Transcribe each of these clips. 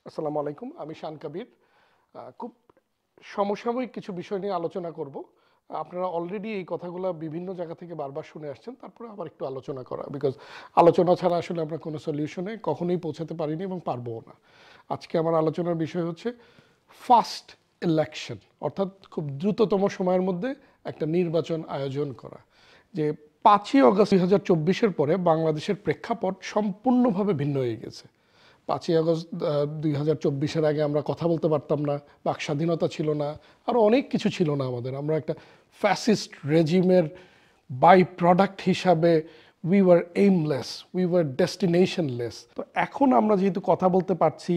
আসসালামু আলাইকুম, আমি শান কবির। খুব সমসাময়িক কিছু বিষয় নিয়ে আলোচনা করব। আপনারা অলরেডি এই কথাগুলো বিভিন্ন জায়গা থেকে বারবার শুনে আসছেন, তারপরে আবার একটু আলোচনা করা, বিকজ আলোচনা ছাড়া আসলে আমরা কোনো সলিউশনে কখনোই পৌঁছাতে পারিনি এবং পারবও না। আজকে আমার আলোচনার বিষয় হচ্ছে ফাস্ট ইলেকশন, অর্থাৎ খুব দ্রুততম সময়ের মধ্যে একটা নির্বাচন আয়োজন করা। যে 5ই আগস্ট 2024-এর পরে বাংলাদেশের প্রেক্ষাপট সম্পূর্ণভাবে ভিন্ন হয়ে গেছে। 5ই আগস্ট 2024-এর আগে আমরা কথা বলতে পারতাম না, বাক স্বাধীনতা ছিল না, আরও অনেক কিছু ছিল না আমাদের। আমরা একটা ফ্যাসিস্ট রেজিমের বাই প্রোডাক্ট হিসাবে we were aimless, we were destinationless. তো এখন আমরা যেহেতু কথা বলতে পারছি,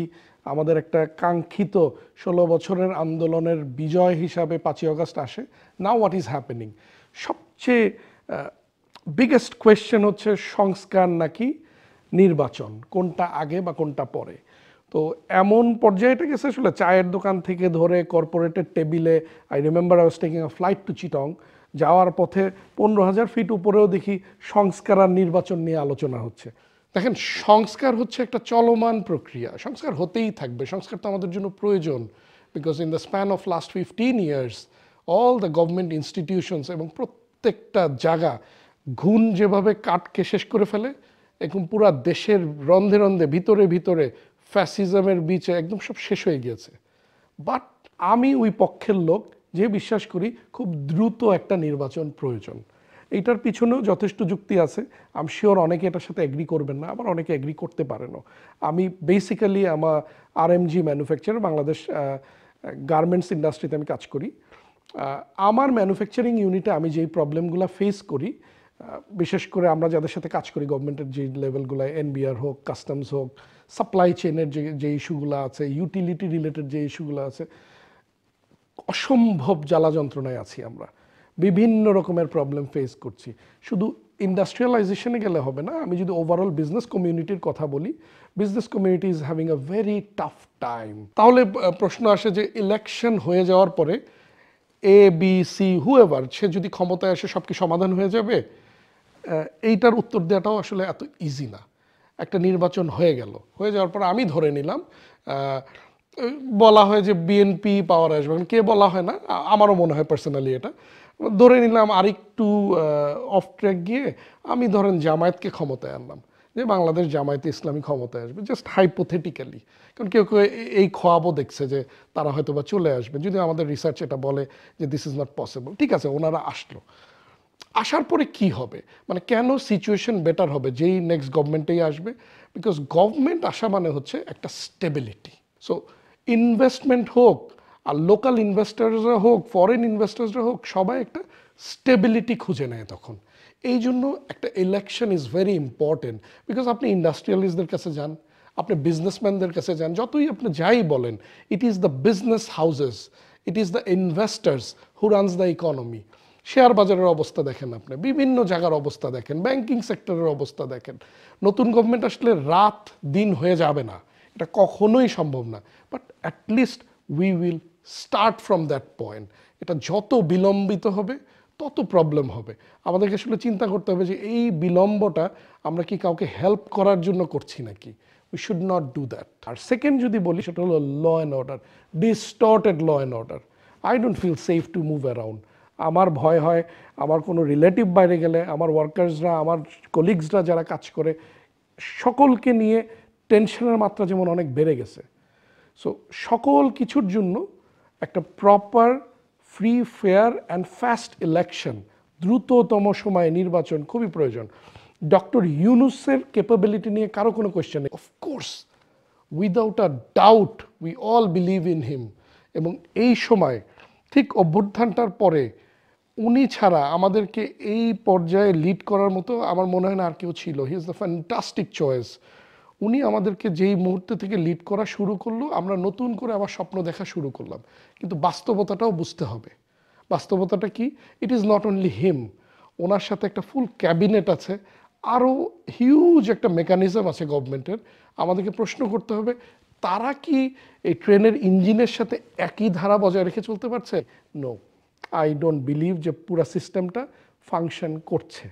আমাদের একটা কাঙ্ক্ষিত 16 বছরের আন্দোলনের বিজয় হিসাবে 5ই আগস্ট আসে। Now what is happening? সবচেয়ে বিগেস্ট কোয়েশ্চেন হচ্ছে সংস্কার নাকি নির্বাচন, কোনটা আগে বা কোনটা পরে। তো এমন পর্যায়েটা গেছে আসলে চায়ের দোকান থেকে ধরে কর্পোরেটের টেবিলে, I remember I was taking a flight to Chittagong, যাওয়ার পথে 15,000 ফিট উপরেও দেখি সংস্কার আর নির্বাচন নিয়ে আলোচনা হচ্ছে। দেখেন, সংস্কার হচ্ছে একটা চলমান প্রক্রিয়া, সংস্কার হতেই থাকবে, সংস্কার তো আমাদের জন্য প্রয়োজন। Because in the span of last 15 years all the government institutions এবং প্রত্যেকটা জায়গা ঘুণ যেভাবে কাটকে শেষ করে ফেলে, এখন পুরা দেশের রন্ধে রন্ধে ভিতরে ভিতরে ফ্যাসিজমের বিচে একদম সব শেষ হয়ে গিয়েছে। বাট আমি ওই পক্ষের লোক যে বিশ্বাস করি খুব দ্রুত একটা নির্বাচন প্রয়োজন। এইটার পিছনেও যথেষ্ট যুক্তি আছে। আম শিওর অনেকে এটার সাথে এগ্রি করবেন না, আবার অনেকে এগ্রি করতে পারেনও। আমি বেসিক্যালি আমার আরএমজি ম্যানুফ্যাকচারার, বাংলাদেশ গার্মেন্টস ইন্ডাস্ট্রিতে আমি কাজ করি। আমার ম্যানুফ্যাকচারিং ইউনিটে আমি যেই প্রবলেমগুলো ফেস করি, বিশেষ করে আমরা যাদের সাথে কাজ করি গভর্নমেন্টের যে লেভেলগুলো, এনবিআর হোক, কাস্টমস হোক, সাপ্লাই চেনের যে ইস্যুগুলো আছে, ইউটিলিটি রিলেটেড যে ইস্যুগুলো আছে, অসম্ভব জ্বালা যন্ত্রণায় আছি আমরা। বিভিন্ন রকমের প্রবলেম ফেস করছি। শুধু ইন্ডাস্ট্রিয়ালাইজেশনে গেলে হবে না, আমি যদি ওভারঅল বিজনেস কমিউনিটির কথা বলি, business community is having a very tough time. তাহলে প্রশ্ন আসে যে ইলেকশন হয়ে যাওয়ার পরে এ বি সি হুএভার সে যদি ক্ষমতায় আসে সব কি সমাধান হয়ে যাবে? এইটার উত্তর দেওয়াটাও আসলে এত ইজি না। একটা নির্বাচন হয়ে গেল, হয়ে যাওয়ার পর আমি ধরে নিলাম, বলা হয় যে বিএনপি পাওয়ার আসবে, কে বলা হয় না, আমারও মনে হয় পার্সোনালি এটা ধরে নিলাম। আরেকটু অফ ট্র্যাক গিয়ে আমি ধরেন জামায়াতকে ক্ষমতায় আনলাম, যে বাংলাদেশ জামায়াতে ইসলামী ক্ষমতায় আসবে, জাস্ট হাইপোথেটিক্যালি। কারণ কেউ কেউ এই খোয়াবও দেখছে যে তারা হয়তো বা চলে আসবে, যদি আমাদের রিসার্চ এটা বলে যে দিস ইজ নট পসিবল। ঠিক আছে, ওনারা আসলো, আসার পরে কি হবে, মানে কেন সিচুয়েশন বেটার হবে যেই নেক্সট গভর্নমেন্টেই আসবে? বিকজ গভর্নমেন্ট আসা মানে হচ্ছে একটা স্টেবিলিটি। সো ইনভেস্টমেন্ট হোক, আর লোকাল ইনভেস্টার্সরা হোক, ফরেন ইনভেস্টার্সরা হোক, সবাই একটা স্টেবিলিটি খুঁজে নেয় তখন। এই জন্য একটা election is very important. Because আপনি ইন্ডাস্ট্রিয়ালিস্টদের কাছে যান, আপনি বিজনেসম্যানদের কাছে যান, যতই আপনি যাই বলেন, it is the business houses, it is the investors who runs the economy. Share বাজারের অবস্থা দেখেন, আপনি বিভিন্ন জায়গার অবস্থা দেখেন, ব্যাংকিং সেক্টরের অবস্থা দেখেন। নতুন গভর্নমেন্ট আসলে রাত দিন হয়ে যাবে না, এটা কখনোই সম্ভব না, but at least we will start from that point. এটা যত বিলম্বিত হবে তত প্রবলেম হবে। আমাদেরকে আসলে চিন্তা করতে হবে যে এই বিলম্বটা আমরা কি কাউকে হেল্প করার জন্য করছি নাকি। We should not do that. আর সেকেন্ড যদি বলি, সেটা হলো law and order, distorted law and order. I don't feel safe to move around. আমার ভয় হয় আমার কোনো রিলেটিভ বাইরে গেলে, আমার ওয়ার্কার্সরা, আমার কলিগসরা যারা কাজ করে, সকলকে নিয়ে টেনশনের মাত্রা যেমন অনেক বেড়ে গেছে। সো সকল কিছুর জন্য একটা proper free, fair and fast election, দ্রুততম সময়ে নির্বাচন খুবই প্রয়োজন। ডক্টর ইউনূসের ক্যাপাবিলিটি নিয়ে কারো কোনো কোয়েশ্চেন নেই। Of course, without a doubt we all believe in him. এবং এই সময় ঠিক অভ্যুত্থানটার পরে উনি ছাড়া আমাদেরকে এই পর্যায়ে লিড করার মতো আমার মনে হয় না আর কেউ ছিল। He is the fantastic choice. উনি আমাদেরকে যেই মুহূর্তে থেকে লিড করা শুরু করলো, আমরা নতুন করে আবার স্বপ্ন দেখা শুরু করলাম। কিন্তু বাস্তবতাটাও বুঝতে হবে। বাস্তবতাটা কি? ইট ইজ নট অনলি হিম, ওনার সাথে একটা ফুল ক্যাবিনেট আছে, আরও হিউজ একটা মেকানিজম আছে গভর্নমেন্টের। আমাদেরকে প্রশ্ন করতে হবে, তারা কি এই ট্রেনের ইঞ্জিনের সাথে একই ধারা বজায় রেখে চলতে পারছে? নো, আই ডোন্ট বিলিভ যে পুরা সিস্টেমটা ফাংশন করছে।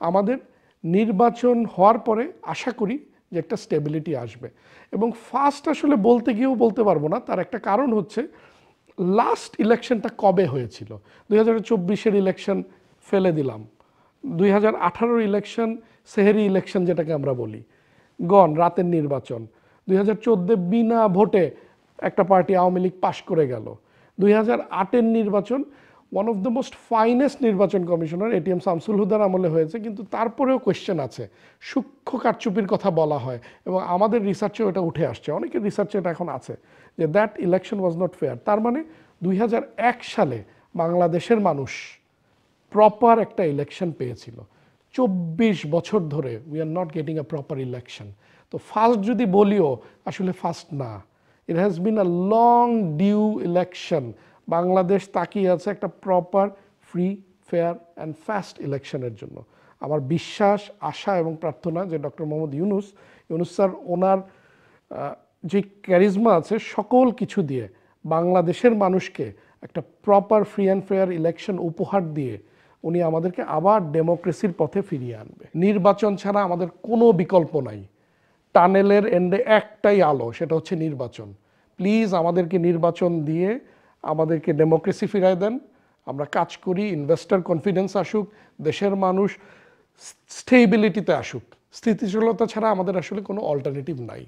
আমাদের নির্বাচন হওয়ার পরে আশা করি যে একটা স্টেবিলিটি আসবে। এবং ফার্স্ট আসলে বলতে গিয়েও বলতে পারবো না, তার একটা কারণ হচ্ছে লাস্ট ইলেকশনটা কবে হয়েছিল। 2024-এর ইলেকশন ফেলে দিলাম, 2018-র ইলেকশন সেহেরি ইলেকশন যেটাকে আমরা বলি, গণ রাতের নির্বাচন। 2014 বিনা ভোটে একটা পার্টি আওয়ামী লীগ পাশ করে গেল। 2008-এর নির্বাচন one of the most finest নির্বাচন কমিশনার এটিএম শামসুল হুদার আমলে হয়েছে, কিন্তু তারপরেও কোয়েশ্চেন আছে, সূক্ষ্ম কারচুপির কথা বলা হয় এবং আমাদের রিসার্চেও এটা উঠে আসছে, অনেকের রিসার্চে এটা এখন আছে যে that election was not fair. তার মানে 2001 সালে বাংলাদেশের মানুষ প্রপার একটা ইলেকশন পেয়েছিল। 24 বছর ধরে we are not getting a proper election. তো ফার্স্ট যদি বলিও আসলে ফার্স্ট না, it has been a long due election. Bangladesh তাকিয়ে আছে একটা proper free fair and fast ইলেকশনের জন্য। আমার বিশ্বাস, আশা এবং প্রার্থনা যে ডক্টর মোহাম্মদ ইউনূস স্যার ওনার যে ক্যারিজমা আছে সকল কিছু দিয়ে বাংলাদেশের মানুষকে একটা proper free and fair election উপহার দিয়ে উনি আমাদেরকে আবার ডেমোক্রেসির পথে ফিরিয়ে আনবে। নির্বাচন ছাড়া আমাদের কোনো বিকল্প নাই। টানেলের এন্ডে একটাই আলো, সেটা হচ্ছে নির্বাচন। প্লিজ আমাদেরকে নির্বাচন দিয়ে আমাদেরকে ডেমোক্রেসি ফিরায় দেন, আমরা কাজ করি, ইনভেস্টর কনফিডেন্স আসুক, দেশের মানুষ স্টেবিলিটিতে আসুক। স্থিতিশীলতা ছাড়া আমাদের আসলে কোনো অল্টারনেটিভ নাই।